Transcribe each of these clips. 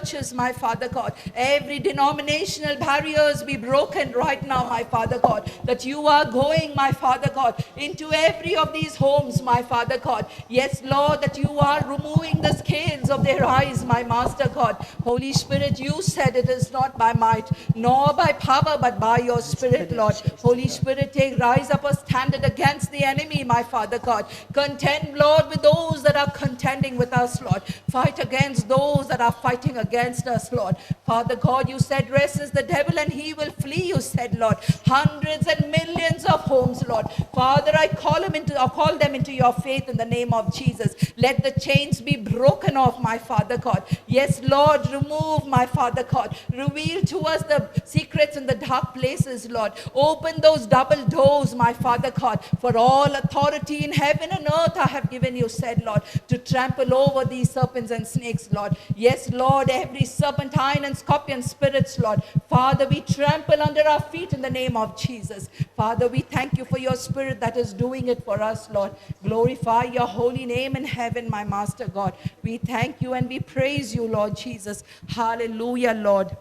churches, my Father God. Every denominational barriers be broken right now, my Father God. That you are going, my Father God, into every of these homes, my Father God. Yes, Lord, that you are removing the scales of their eyes, my Master God. Holy Spirit, you said it is not by might, nor by power, but by your Spirit, Lord. Holy Spirit, rise up a standard against the enemy, my Father God. Contend, Lord, with those that are contending with us, Lord. Fight against those that are fighting against us, Lord. Father God, you said, resist the devil and he will flee, you said, Lord. Hundreds and millions of homes, Lord. Father, I call them into your faith in the name of Jesus. Let the chains be broken off, my Father God. Yes, Lord, remove, my Father God. Reveal to us the secrets in the dark places, Lord. Open those double doors, my Father God. For all authority in heaven and earth I have given you, said, Lord, to trample over these serpents and snakes, Lord. Yes, Lord, every serpentine and scorpion spirits, Lord. Father, we trample under our feet in the name of Jesus. Father, we thank you for your Spirit that is doing it for us, Lord. Glorify your holy name in heaven, my Master God. We thank you and we praise you, Lord Jesus. Hallelujah, Lord.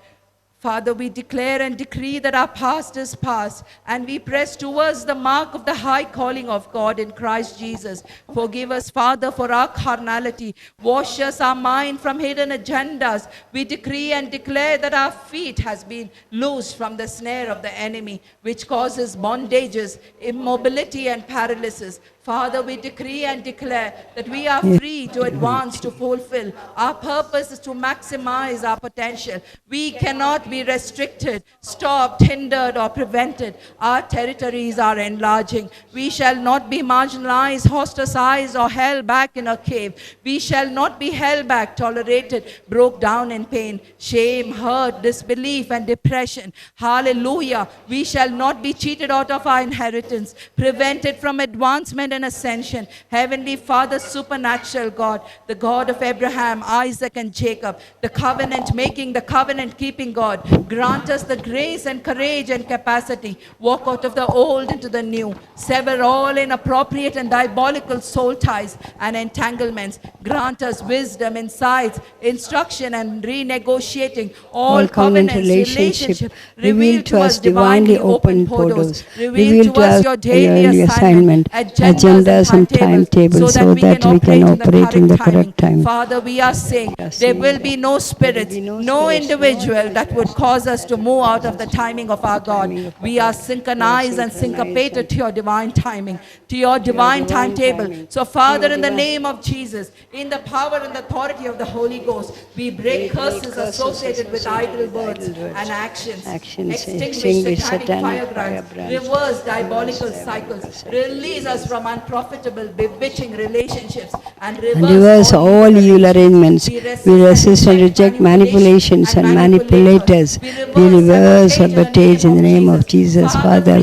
Father, we declare and decree that our past is past, and we press towards the mark of the high calling of God in Christ Jesus. Forgive us, Father, for our carnality. Wash us, our mind, from hidden agendas. We decree and declare that our feet has been loosed from the snare of the enemy, which causes bondages, immobility, and paralysis. Father, we decree and declare that we are free to advance, to fulfill. Our purpose is to maximize our potential. We cannot be restricted, stopped, hindered, or prevented. Our territories are enlarging. We shall not be marginalized, ostracized, or held back in a cave. We shall not be held back, tolerated, broke down in pain, shame, hurt, disbelief, and depression. Hallelujah. We shall not be cheated out of our inheritance, prevented from advancement and ascension. Heavenly Father, supernatural God, the God of Abraham, Isaac, and Jacob, the covenant making, the covenant keeping God, grant us the grace and courage and capacity. Walk out of the old into the new. Sever all inappropriate and diabolical soul ties and entanglements. Grant us wisdom, insights, instruction, and renegotiating all covenants, relationships. Reveal to us divinely open portals. Reveal to us your daily assignment, agendas and timetables, so that we can operate in the correct time. Father, we are saying there will be no spirits, no individual that would cause us to move out of the timing of our God. We are synchronized and syncopated to your divine timing, to your divine timetable. So Father, in the name of Jesus, in the power and authority of the Holy Ghost, we break curses associated with idle words and actions. Extinguish satanic fire brands. Reverse diabolical cycles. Release us from unprofitable, bewitching relationships and reverse all evil arrangements. We resist and reject manipulations and manipulators. We reverse sabotage in the name of Jesus. Father,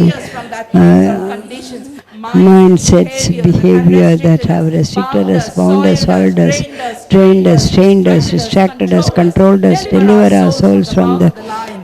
mindsets, behavior that have restricted us, bound us, held us, trained us, trained us, distracted us, controlled us, deliver our souls from the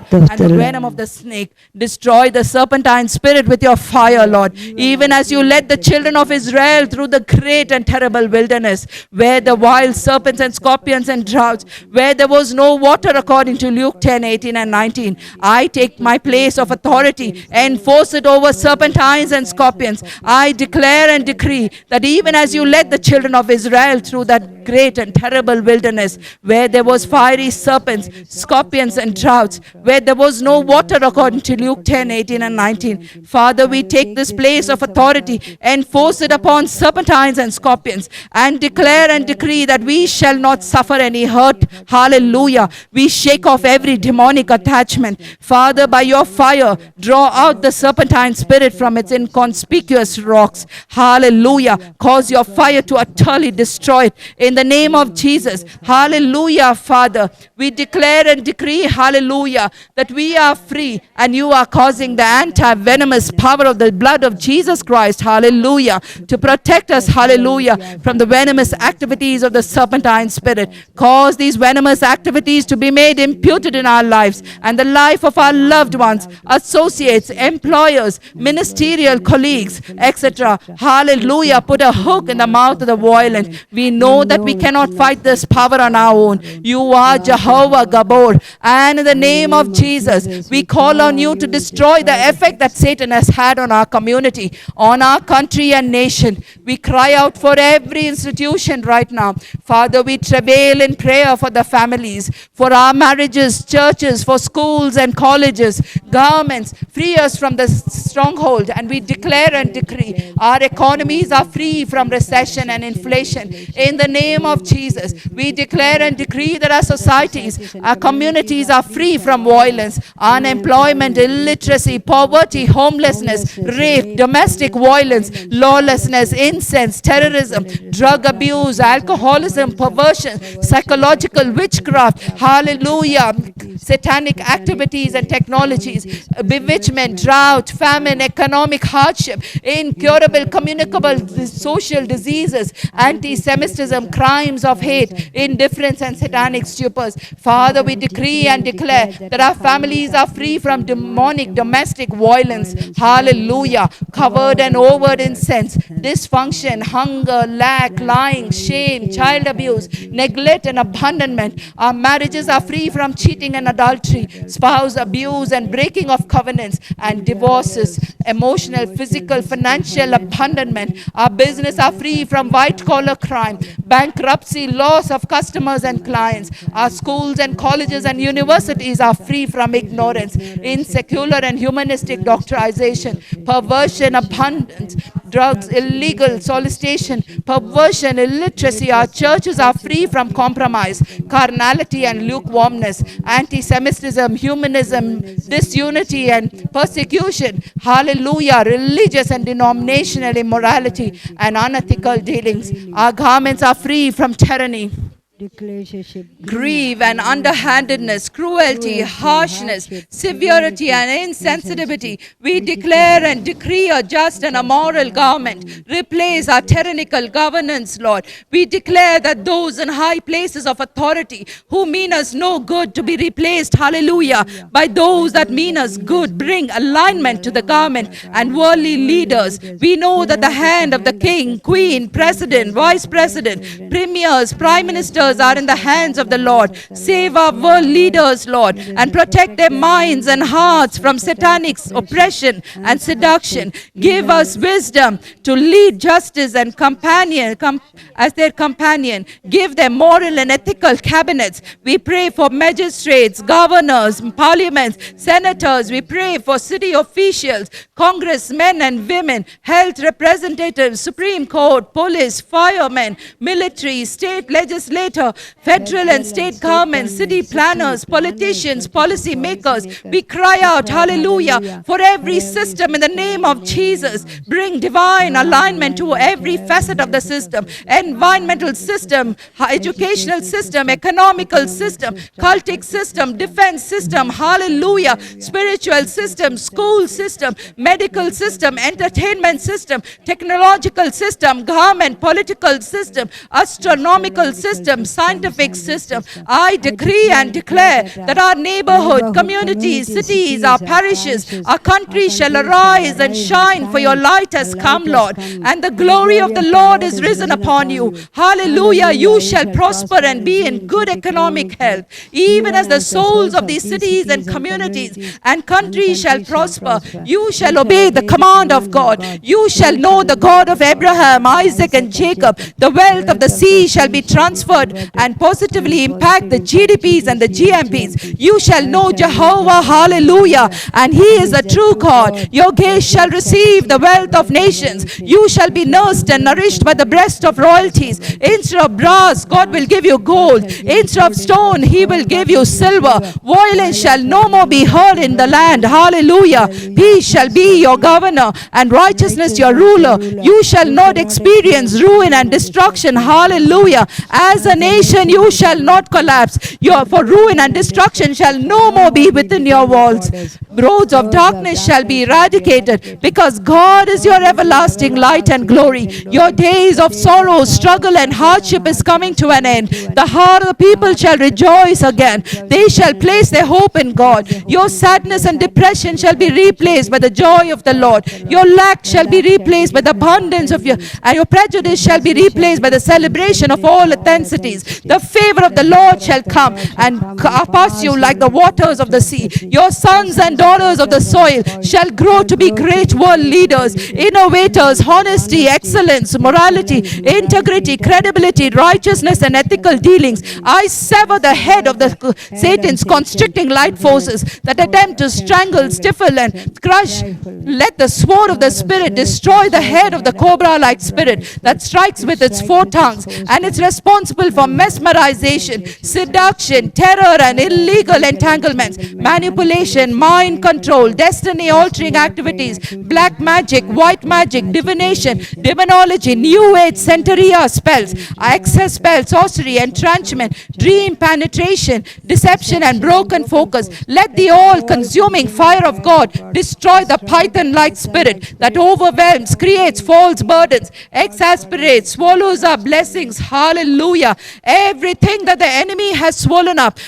venom of the snake. Destroy the serpentine spirit with your fire, Lord. Even as you led the children of Israel through the great and terrible wilderness, where the wild serpents and scorpions and droughts, where there was no water, according to Luke 10, 18, and 19. I take my place of authority and enforce it over serpentines and scorpions. I declare and decree that even as you led the children of Israel through that great and terrible wilderness, where there was fiery serpents, scorpions, and droughts, where there was no water, according to Luke 10, 18, and 19. Father, we take this place of authority and force it upon serpentines and scorpions, and declare and decree that we shall not suffer any hurt. Hallelujah. We shake off every demonic attachment. Father, by your fire, draw out the serpentine spirit from its inconspicuous rocks. Hallelujah. Cause your fire to utterly destroy it in the name of Jesus. Hallelujah, Father. We declare and decree, hallelujah, that we are free, and you are causing the anti-venomous power of the blood of Jesus Christ, hallelujah, to protect us, hallelujah, from the venomous activities of the serpentine spirit. Cause these venomous activities to be made imputed in our lives and the life of our loved ones, associates, employers, ministerial colleagues, etc. Hallelujah. Put a hook in the mouth of the violent. We know that we cannot fight this power on our own. You are Jehovah Gabor. And in the name of Jesus, we call on you to destroy the effect that Satan has had on our community, on our country and nation. We cry out for every institution right now. Father, we travail in prayer for the families, for our marriages, churches, for schools and colleges, governments. Free us from the stronghold, and we declare and decree our economies are free from recession and inflation. In the name of Jesus, we declare and decree that our societies, our communities are free from violence, unemployment, illiteracy, poverty, homelessness, rape, domestic violence, lawlessness, incense, terrorism, drug abuse, alcoholism, perversion, psychological witchcraft, hallelujah, satanic activities and technologies, bewitchment, drought, famine, economic hardship, incurable communicable social diseases, anti-Semitism, crimes of hate, indifference and satanic stupors. Father, we decree and declare that our families are free from demonic domestic violence, hallelujah, covered and over in sense, dysfunction, hunger, lack, lying, shame, child abuse, neglect and abandonment. Our marriages are free from cheating and adultery, spouse abuse and breaking of covenants and divorces, emotional, physical, financial abandonment. Our business are free from white collar crime, bankruptcy, loss of customers and clients. Our schools and colleges and universities are free from ignorance, insecular and humanistic doctrinization, perversion, abundance, drugs, illegal solicitation, perversion, illiteracy. Our churches are free from compromise, carnality and lukewarmness, anti-Semitism, humanism, disunity and persecution, hallelujah, religious and denominational immorality and unethical dealings. Our garments are free from tyranny, grief and underhandedness, cruelty, harshness, severity and insensitivity. We declare and decree a just and a moral government. Replace our tyrannical governance, Lord. We declare that those in high places of authority who mean us no good to be replaced, hallelujah, by those that mean us good. Bring alignment to the government and worldly leaders. We know that the hand of the king, queen, president, vice president, premiers, prime ministers are in the hands of the Lord. Save our world leaders, Lord, and protect their minds and hearts from satanic oppression and seduction. Give us wisdom to lead justice and companion as their companion. Give them moral and ethical cabinets. We pray for magistrates, governors, parliaments, senators. We pray for city officials, congressmen and women, health representatives, Supreme Court, police, firemen, military, state legislator, federal and state governments, city planners, politicians, policy makers. We cry out, hallelujah, for every system in the name of Jesus. Bring divine alignment to every facet of the system, environmental system, educational system, economical system, cultic system, defense system, hallelujah, spiritual system, school system, medical system, entertainment system, technological system, government, political system, astronomical system, scientific system. I decree and declare that our neighborhood, communities, cities, our parishes, our country shall arise and shine, for your light has come, Lord, and the glory of the Lord is risen upon you. Hallelujah. You shall prosper and be in good economic health, even as the souls of these cities and communities and countries shall prosper. You shall obey the command of God. You shall know the God of Abraham, Isaac, and Jacob. The wealth of the sea shall be transferred and positively impact the GDPs and the GMPs. You shall know Jehovah, hallelujah, and He is a true God. Your gaze shall receive the wealth of nations. You shall be nursed and nourished by the breast of royalties. Instead of brass, God will give you gold. Instead of stone, He will give you silver. Violence shall no more be heard in the land. Hallelujah. Peace shall be your governor and righteousness your ruler. You shall not experience ruin and destruction. Hallelujah. As a nation you shall not collapse. For ruin and destruction shall no more be within your walls. Roads of darkness shall be eradicated, because God is your everlasting light and glory. Your days of sorrow, struggle, and hardship is coming to an end. The heart of the people shall rejoice again. They shall place their hope in God. Your sadness and depression shall be replaced by the joy of the Lord. Your lack shall be replaced by the abundance of and your prejudice shall be replaced by the celebration of all ethnicities. The favor of the Lord shall come and pass you like the waters of the sea. Your sons and daughters of the soil shall grow to be great world leaders, innovators, honesty, excellence, morality, integrity, credibility, righteousness, and ethical dealings. I sever the head of the Satan's constricting light forces that attempt to strangle, stifle, and crush. Let the sword of the Spirit destroy the head of the cobra-like spirit that strikes with its four tongues, and it's responsible for mesmerization, seduction, terror, and illegal entanglements, manipulation, mind control, destiny-altering activities, black magic, white magic, divination, demonology, new age, Centaurea spells, access spells, sorcery, entrenchment, dream penetration, deception, and broken focus. Let the all-consuming fire of God destroy the python-like spirit that overwhelms, creates false burdens, exasperates, swallows up blessings. Hallelujah. Everything that the enemy has swollen up,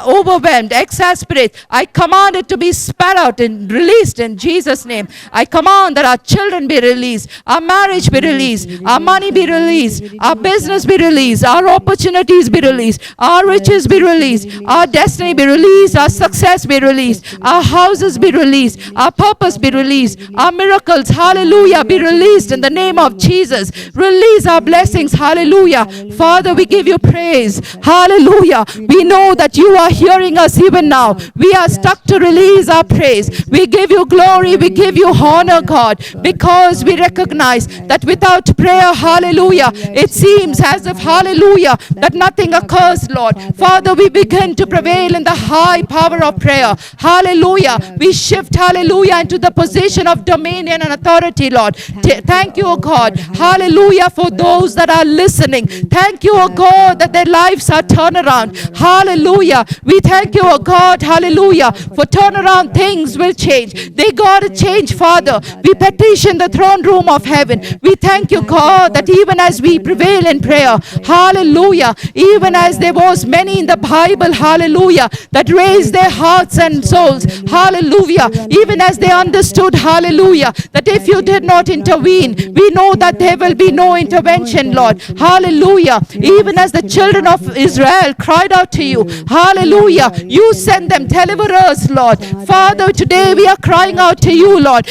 overwhelmed, exasperates, I command it to be spat out and released in Jesus' name. I command that our children be released, our marriage be released, our money be released, our business be released, our opportunities be released, our riches be released, our destiny be released, our success be released, our houses be released, our purpose be released, our miracles, hallelujah, be released in the name of Jesus. Release our blessings, hallelujah. Father, we give you praise, hallelujah. We know that you are hearing us even now. We are stuck to release our praise. We give you glory, we give you honor, God, because we recognize that without prayer, hallelujah, it seems as if, hallelujah, that nothing occurs, Lord. Father, we begin to prevail in the high power of prayer, hallelujah. We shift, hallelujah, into the position of dominion and authority, Lord. Thank you, O God, hallelujah, for those that are listening. Thank you, O God, that their lives are turned around, hallelujah. We thank you, O God, hallelujah, for turnaround. Things will change. They got to change, Father. We petition the throne room of heaven. We thank you, God, that even as we prevail in prayer, hallelujah, even as there was many in the Bible, hallelujah, that raised their hearts and souls, hallelujah, even as they understood, hallelujah, that if you did not intervene, we know that there will be no intervention, Lord, hallelujah. Even as the children of Israel cried out to you, hallelujah, you send them, deliver us, Lord. Father, today we are crying out to you, Lord.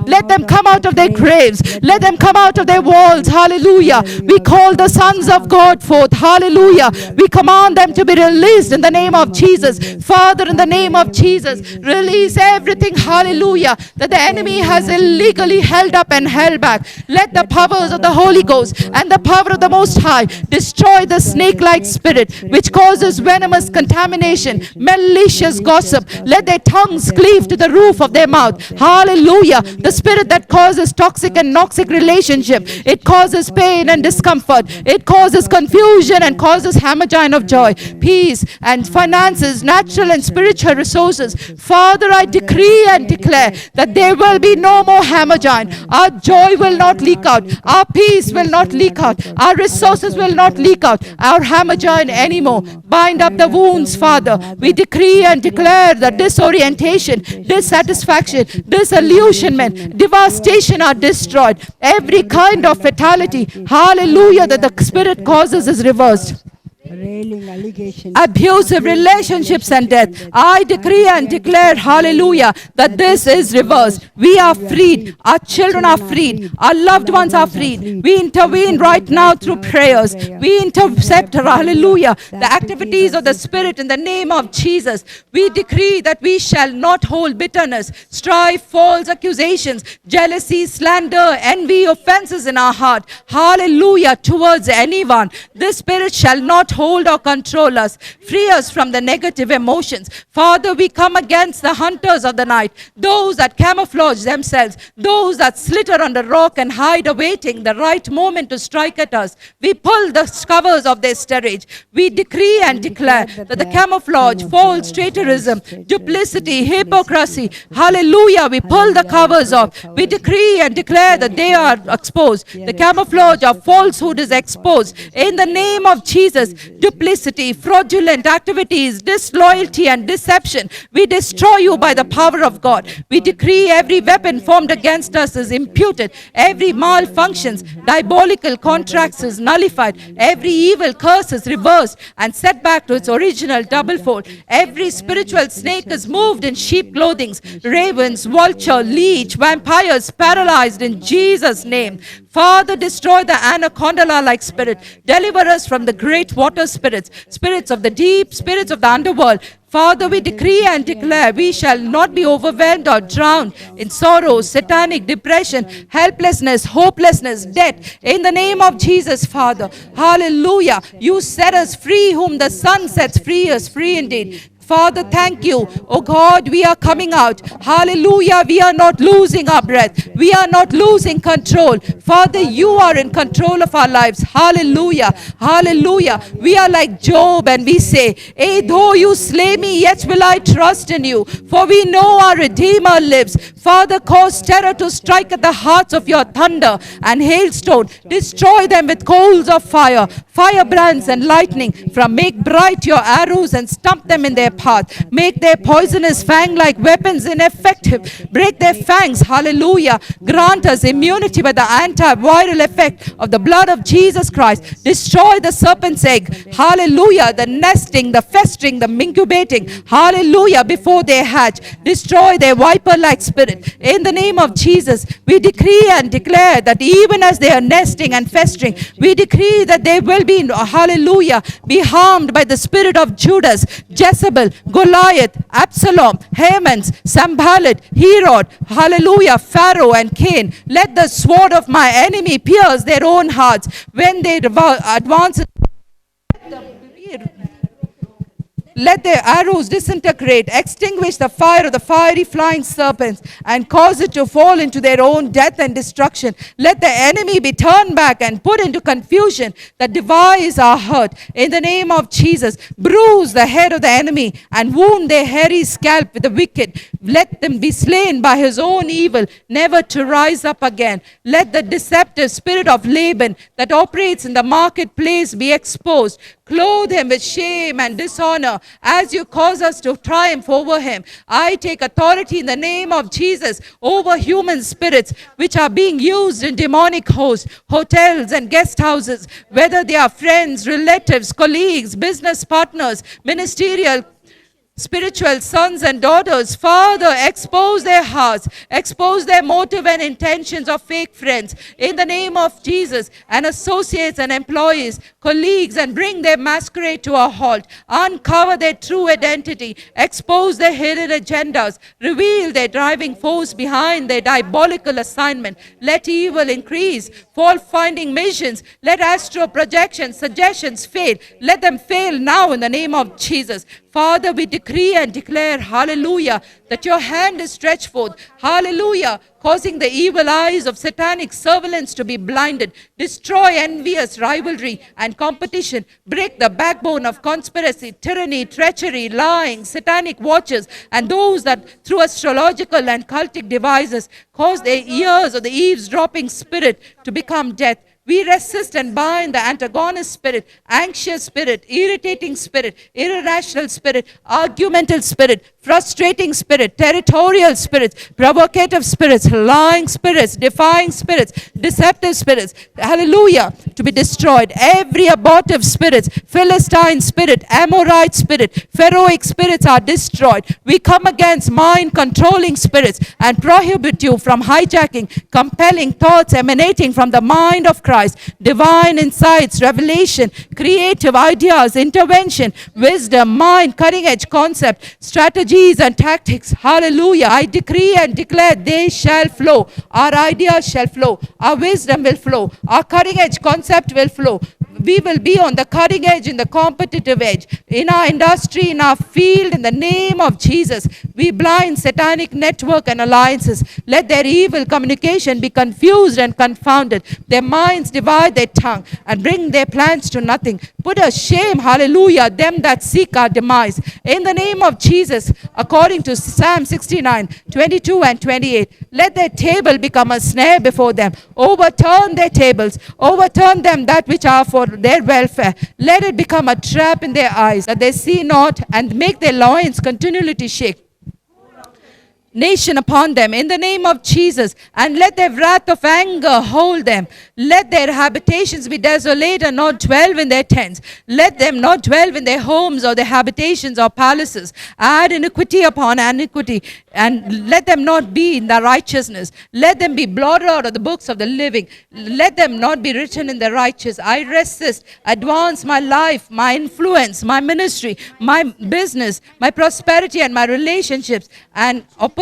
Let them come out of their graves. Let them come out of their walls, hallelujah. We call the sons of God forth, hallelujah. We command them to be released in the name of Jesus. Father, in the name of Jesus, release everything, hallelujah, that the enemy has illegally held up and held back. Let the powers of the Holy Ghost and the power of the Most High destroy the snake-like spirit which causes venomous contamination, malicious gossip. Let their tongues cleave to the roof of their mouth. Hallelujah. The spirit that causes toxic and noxic relationship. It causes pain and discomfort. It causes confusion and causes hemorrhaging of joy, peace and finances, natural and spiritual resources. Father, I decree and declare that there will be no more hemorrhaging. Our joy will not leak out. Our peace will not leak out. Our resources will not leak out. Our hemorrhaging anymore. Bind up the wounds, Father. We decree and declare that disorientation, dissatisfaction, disillusionment, devastation are destroyed. Every kind of fatality, hallelujah, that the Spirit causes is reversed. Abusive relationships and death. I decree and declare, hallelujah, that this is reversed. We are freed. Our children are freed. Our loved ones are freed. We intervene right now through prayers. We intercept, hallelujah, the activities of the Spirit in the name of Jesus. We decree that we shall not hold bitterness, strife, false accusations, jealousy, slander, envy, offenses in our heart. Hallelujah, towards anyone. This Spirit shall not hold or control us. Free us from the negative emotions. Father, we come against the hunters of the night, those that camouflage themselves, those that slither on the rock and hide awaiting the right moment to strike at us. We pull the covers of their storage. We decree and declare that the camouflage, false traitorism, duplicity, hypocrisy, hallelujah, we pull the covers off. We decree and declare that they are exposed. The camouflage of falsehood is exposed. In the name of Jesus, duplicity, fraudulent activities, disloyalty and deception, we destroy you by the power of God. We decree every weapon formed against us is imputed. Every malfunctions, diabolical contracts is nullified. Every evil curse is reversed and set back to its original doublefold. Every spiritual snake is moved in sheep clothing. Ravens, vulture, leech, vampires paralyzed in Jesus' name. Father, destroy the anaconda-like spirit. Deliver us from the great water spirits, spirits of the deep, spirits of the underworld. Father, we decree and declare we shall not be overwhelmed or drowned in sorrow, satanic depression, helplessness, hopelessness, death. In the name of Jesus, Father. Hallelujah. You set us free, whom the Son sets free is free indeed. Father, thank you. Oh God, we are coming out. Hallelujah. We are not losing our breath. We are not losing control. Father, you are in control of our lives. Hallelujah. Hallelujah. We are like Job and we say, hey, though you slay me, yet will I trust in you. For we know our Redeemer lives. Father, cause terror to strike at the hearts of your thunder and hailstone. Destroy them with coals of fire, firebrands and lightning. Make bright your arrows and stump them in their path. Make their poisonous fang-like weapons ineffective. Break their fangs. Hallelujah. Grant us immunity by the antiviral effect of the blood of Jesus Christ. Destroy the serpent's egg. Hallelujah. The nesting, the festering, the incubating. Hallelujah. Before they hatch. Destroy their viper-like spirit. In the name of Jesus, we decree and declare that even as they are nesting and festering, we decree that they will be, hallelujah, be harmed by the spirit of Judas, Jezebel, Goliath, Absalom, Haman, Sanballat, Herod, hallelujah, Pharaoh and Cain. Let the sword of my enemy pierce their own hearts when they advance. Let their arrows disintegrate, extinguish the fire of the fiery flying serpents, and cause it to fall into their own death and destruction. Let the enemy be turned back and put into confusion that devise our hurt. In the name of Jesus, bruise the head of the enemy and wound their hairy scalp with the wicked. Let them be slain by his own evil, never to rise up again. Let the deceptive spirit of Laban that operates in the marketplace be exposed. Clothe him with shame and dishonor as you cause us to triumph over him. I take authority in the name of Jesus over human spirits which are being used in demonic hosts, hotels and guest houses, whether they are friends, relatives, colleagues, business partners, ministerial, spiritual sons and daughters. Father, expose their hearts, expose their motive and intentions of fake friends in the name of Jesus, and associates and employees, colleagues, and bring their masquerade to a halt. Uncover their true identity, expose their hidden agendas, reveal their driving force behind their diabolical assignment. Let evil increase, fault-finding missions, let astro projections, suggestions fail. Let them fail now in the name of Jesus. Father, we decree and declare, hallelujah, that your hand is stretched forth, hallelujah, causing the evil eyes of satanic surveillance to be blinded. Destroy envious rivalry and competition. Break the backbone of conspiracy, tyranny, treachery, lying, satanic watchers, and those that through astrological and cultic devices cause the ears of the eavesdropping spirit to become deaf. We resist and bind the antagonist spirit, anxious spirit, irritating spirit, irrational spirit, argumentative spirit, frustrating spirit, territorial spirits, provocative spirits, lying spirits, defying spirits, deceptive spirits, hallelujah, to be destroyed. Every abortive spirit, Philistine spirit, Amorite spirit, Pharaohic spirits are destroyed. We come against mind-controlling spirits and prohibit you from hijacking, compelling thoughts emanating from the mind of Christ. Divine insights, revelation, creative ideas, intervention, wisdom, mind, cutting-edge concept, strategies and tactics. Hallelujah. I decree and declare they shall flow. Our ideas shall flow. Our wisdom will flow. Our cutting-edge concept will flow. we will be on the cutting edge, in the competitive edge, in our industry, in our field, in the name of Jesus. We blind satanic network and alliances. Let their evil communication be confused and confounded. Their minds divide their tongue and bring their plans to nothing. Put a shame, hallelujah, them that seek our demise. In the name of Jesus, according to Psalm 69, 22 and 28, let their table become a snare before them. Overturn their tables, overturn them that which are for their welfare. Let it become a trap in their eyes, that they see not, and make their loins continually to shake. Nation upon them in the name of Jesus, and let their wrath of anger hold them. Let their habitations be desolate and not dwell in their tents. Let them not dwell in their homes or their habitations or palaces. Add iniquity upon iniquity, and let them not be in the righteousness. Let them be blotted out of the books of the living. Let them not be written in the righteous. I resist, advance my life, my influence, my ministry, my business, my prosperity, and my relationships and opportunities.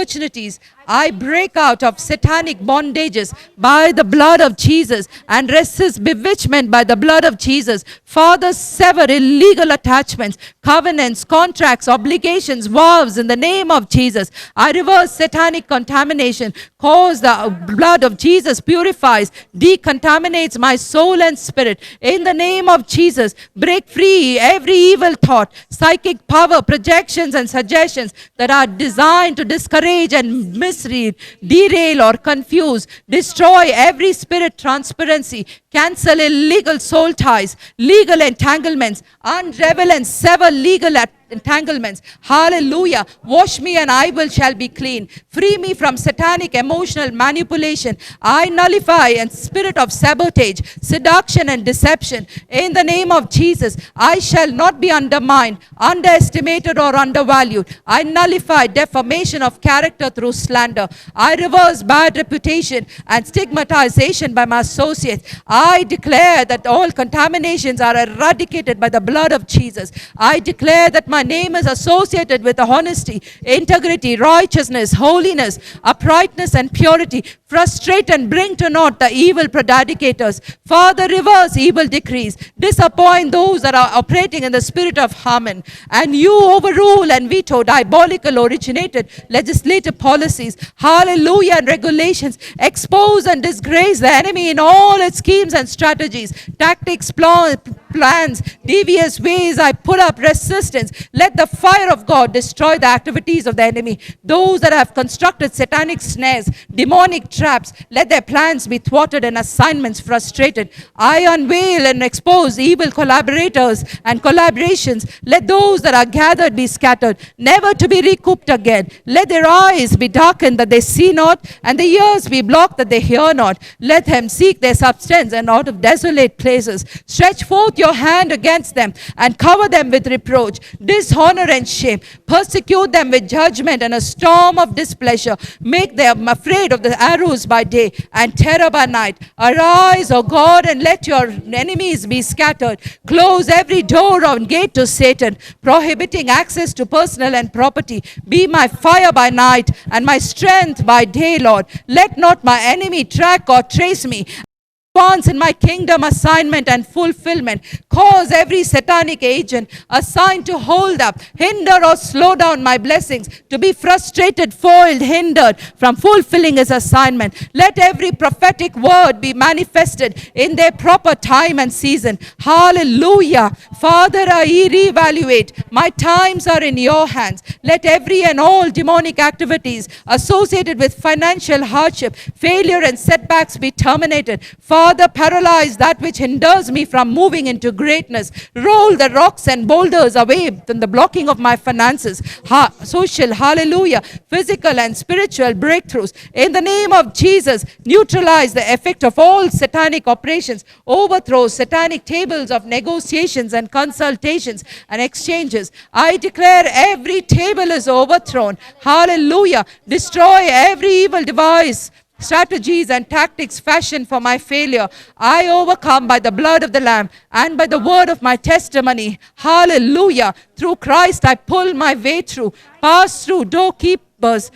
I break out of satanic bondages by the blood of Jesus and resist bewitchment by the blood of Jesus. Father, sever illegal attachments, covenants, contracts, obligations, vows in the name of Jesus. I reverse satanic contamination. Cause the blood of Jesus purifies, decontaminates my soul and spirit. In the name of Jesus, break free every evil thought, psychic power, projections, and suggestions that are designed to discourage and mislead, derail, or confuse. Destroy every spirit transparency. Cancel illegal soul ties, legal entanglements, unravel and sever legal entanglements. Hallelujah. Wash me and I shall be clean. Free me from satanic emotional manipulation. I nullify and spirit of sabotage, seduction, and deception. In the name of Jesus, I shall not be undermined, underestimated, or undervalued. I nullify defamation of character through slander. I reverse bad reputation and stigmatization by my associates. I declare that all contaminations are eradicated by the blood of Jesus. I declare that my name is associated with honesty, integrity, righteousness, holiness, uprightness, and purity. Frustrate and bring to naught the evil predicators. Father, reverse evil decrees. Disappoint those that are operating in the spirit of Haman. And you overrule and veto diabolical originated legislative policies. Hallelujah, and regulations. Expose and disgrace the enemy in all its schemes and strategies, tactics, plans, devious ways. I put up resistance. Let the fire of God destroy the activities of the enemy. Those that have constructed satanic snares, demonic traps, let their plans be thwarted and assignments frustrated. I unveil and expose evil collaborators and collaborations. Let those that are gathered be scattered, never to be recouped again. Let their eyes be darkened that they see not, and the ears be blocked that they hear not. Let them seek their substance and out of desolate places. Stretch forth your hand against them and cover them with reproach, dishonor, and shame. Persecute them with judgment and a storm of displeasure. Make them afraid of the arrows by day and terror by night. Arise, O God, and let your enemies be scattered. Close every door and gate to Satan, prohibiting access to personal and property. Be my fire by night and my strength by day, Lord. Let not my enemy track or trace me. Advance in my kingdom assignment and fulfillment. Cause every satanic agent assigned to hold up, hinder, or slow down my blessings to be frustrated, foiled, hindered from fulfilling his assignment. Let every prophetic word be manifested in their proper time and season. Hallelujah. Father, I reevaluate. My times are in your hands. Let every and all demonic activities associated with financial hardship, failure, and setbacks be terminated. Father, paralyze that which hinders me from moving into greatness. Roll the rocks and boulders away from the blocking of my finances, social, hallelujah, physical and spiritual breakthroughs. In the name of Jesus, neutralize the effect of all satanic operations, overthrow satanic tables of negotiations and consultations and exchanges. I declare every table is overthrown. Hallelujah. Destroy every evil device, strategies, and tactics fashioned for my failure. I overcome by the blood of the Lamb and by the word of my testimony. Hallelujah. Through Christ I pull my way through, pass through doorkeepers,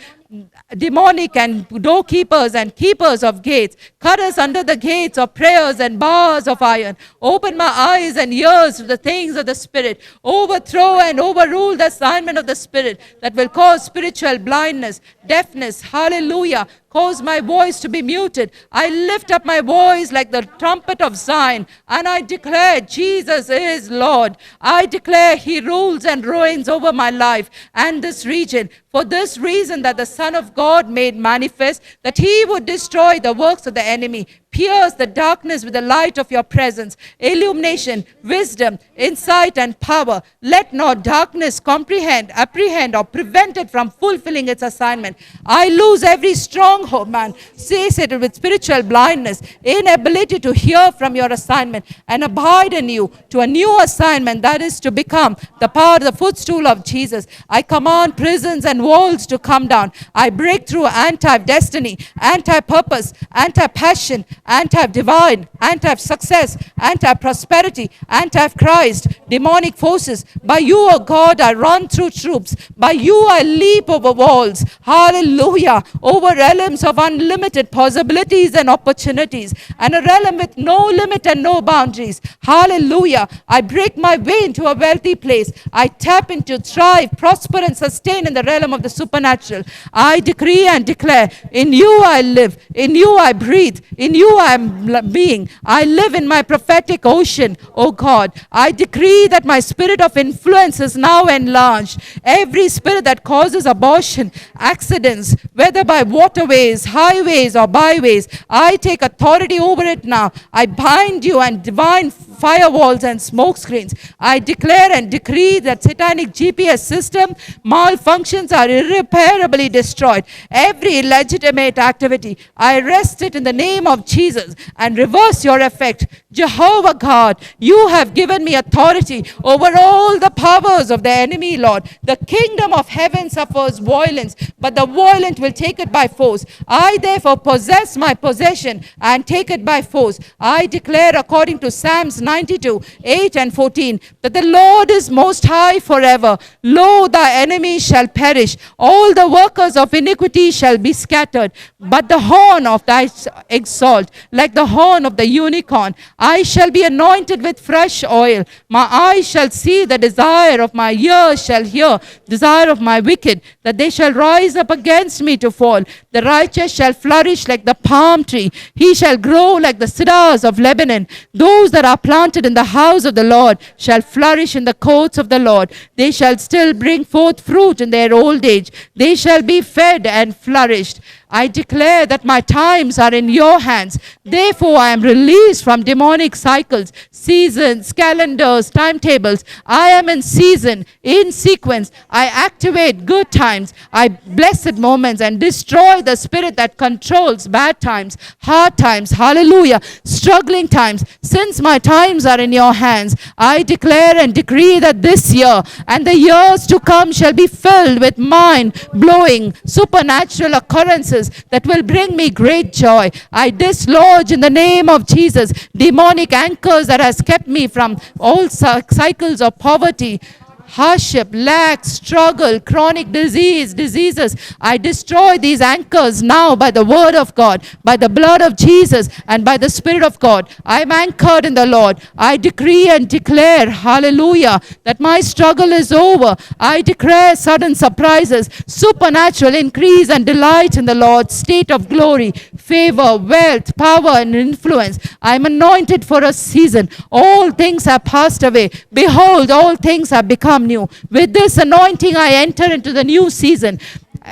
demonic and doorkeepers and keepers of gates. Cut us under the gates of prayers and bars of iron. Open my eyes and ears to the things of the Spirit. Overthrow and overrule the assignment of the Spirit that will cause spiritual blindness, deafness. Hallelujah. Cause my voice to be muted. I lift up my voice like the trumpet of Zion, and I declare Jesus is Lord. I declare He rules and reigns over my life and this region. For this reason that the Son of God made manifest, that He would destroy the works of the enemy, pierce the darkness with the light of your presence, illumination, wisdom, insight, and power. Let not darkness comprehend, apprehend, or prevent it from fulfilling its assignment. I lose every stronghold, man, satiated with spiritual blindness, inability to hear from your assignment, and abide in you to a new assignment, that is to become the power, the footstool of Jesus. I command prisons and walls to come down. I break through anti-destiny, anti-purpose, anti-passion, anti-divine, anti-success, anti-prosperity, anti-Christ, demonic forces. By you, O God, I run through troops. By you, I leap over walls. Hallelujah. Over realms of unlimited possibilities and opportunities, and a realm with no limit and no boundaries. Hallelujah. I break my way into a wealthy place. I tap into, thrive, prosper, and sustain in the realm of the supernatural. I decree and declare, in you I live, in you I breathe, in you I am being. I live in my prophetic ocean, O God. I decree that my spirit of influence is now enlarged. Every spirit that causes abortion, accidents, whether by waterways, highways, or byways, I take authority over it now. I bind you and divine firewalls and smoke screens. I declare and decree that satanic GPS system malfunctions are irreparably destroyed. Every illegitimate activity, I arrest it in the name of Jesus and reverse your effect. Jehovah God, you have given me authority over all the powers of the enemy, Lord. The kingdom of heaven suffers violence, but the violent will take it by force. I therefore possess my possession and take it by force. I declare according to Psalms 92, 8 and 14, that the Lord is most high forever. Lo, thy enemies shall perish. All the workers of iniquity shall be scattered. But the horn of thy exalt, like the horn of the unicorn, I shall be anointed with fresh oil. My eyes shall see, the desire of my ears shall hear, desire of my wicked, that they shall rise up against me to fall. The righteous shall flourish like the palm tree. He shall grow like the cedars of Lebanon. Those that are planted in the house of the Lord shall flourish in the courts of the Lord. They shall still bring forth fruit in their old age. They shall be fed and flourished. I declare that my times are in your hands. Therefore, I am released from demonic cycles, seasons, calendars, timetables. I am in season, in sequence. I activate good times. I blessed moments and destroy the spirit that controls bad times, hard times, hallelujah, struggling times. Since my times are in your hands, I declare and decree that this year and the years to come shall be filled with mind-blowing supernatural occurrences that will bring me great joy. I dislodge in the name of Jesus demonic anchors that has kept me from all cycles of poverty, hardship, lack, struggle, chronic diseases. I destroy these anchors now by the word of God, by the blood of Jesus, and by the Spirit of God. I am anchored in the Lord. I decree and declare, hallelujah, that my struggle is over. I declare sudden surprises, supernatural increase and delight in the Lord's state of glory, favor, wealth, power, and influence. I am anointed for a season. All things have passed away. Behold, all things have become new. With this anointing, I enter into the new season.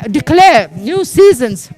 Declare new seasons.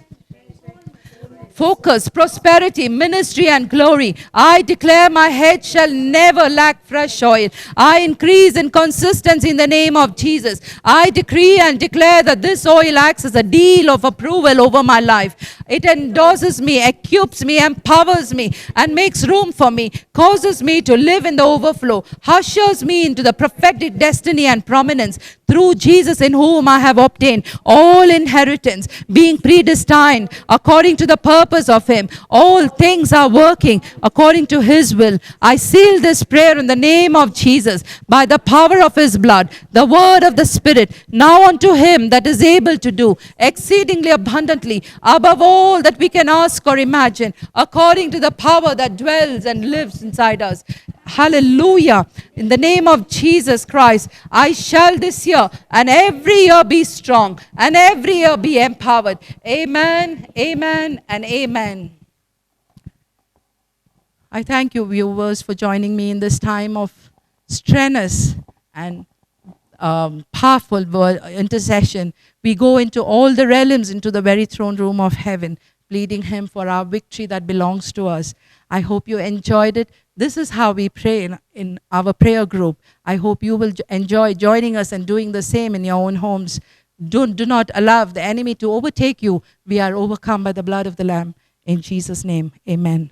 Focus, prosperity, ministry, and glory. I declare my head shall never lack fresh oil. I increase in consistency in the name of Jesus. I decree and declare that this oil acts as a deal of approval over my life. It endorses me, equips me, empowers me, and makes room for me, causes me to live in the overflow, ushers me into the prophetic destiny and prominence through Jesus, in whom I have obtained all inheritance, being predestined according to the purpose purpose of Him. All things are working according to His will. I seal this prayer in the name of Jesus by the power of His blood, the word of the Spirit. Now unto Him that is able to do exceedingly abundantly above all that we can ask or imagine, according to the power that dwells and lives inside us. Hallelujah. In the name of Jesus Christ, I shall this year and every year be strong and every year be empowered. Amen, amen, and amen. I thank you, viewers, for joining me in this time of strenuous and powerful intercession. We go into all the realms, into the very throne room of heaven, pleading Him for our victory that belongs to us. I hope you enjoyed it. This is how we pray in our prayer group. I hope you will enjoy joining us and doing the same in your own homes. Do not allow the enemy to overtake you. We are overcome by the blood of the Lamb. In Jesus' name, amen.